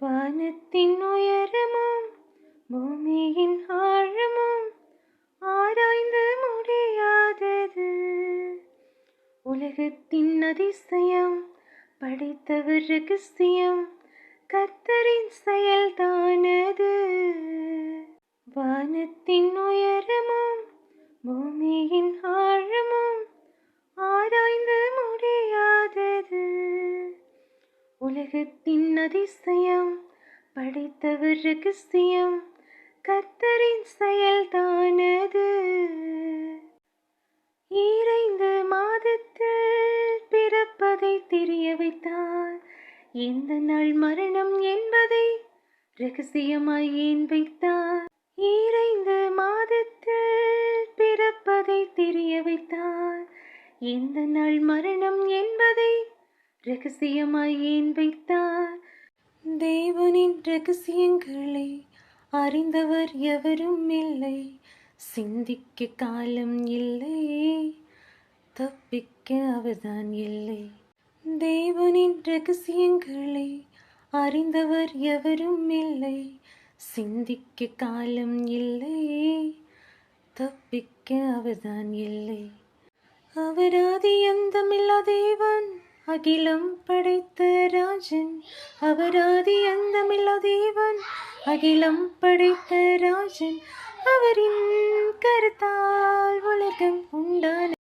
வானத்தின் உயரமும் பூமியின் ஆழமும் ஆராய்ந்து முடியாதது. உலகத்தின் அதிசயம் படைத்தவர் ரகசியம் கர்த்தரின் செயல்தானது. வானத்தின் உயரமும் பூமியின் ஆழமும் ஆராய்ந்து முடியாதது. உலகத்தின் அதிசயம் படைத்தவர் ரகசியம் கர்த்தரின் செயல்தானது. 2 மாதத்தில் பிறப்பதை தெரிய வைத்தார். எந்த நாள் மரணம் என்பதை ரகசியமாய் ஏன் வைத்தார்? 2 மாதத்தில் பிறப்பதை தெரிய வைத்தார். எந்த நாள் மரணம் என்பதை ரகசியமாய் ஏன் வைத்தார்? தேவனின் ரகசியங்களை அறிந்தவர் எவரும் இல்லை. சிந்திக்க காலம் இல்லை, தப்பிக்க அவர்தான் இல்லை. தேவனின் ரகசியங்களை அறிந்தவர் எவரும் இல்லை. சிந்திக்க காலம் இல்லை, தப்பிக்க அவர்தான் இல்லை. அவராதி அந்தமில்லா தேவன், அகிலம் படைத்த ராஜன். அவராதி அந்தமில்லா தேவன், அகிலம் படைத்த ராஜன். அவரின் கருத்தால் உலகம் உண்டான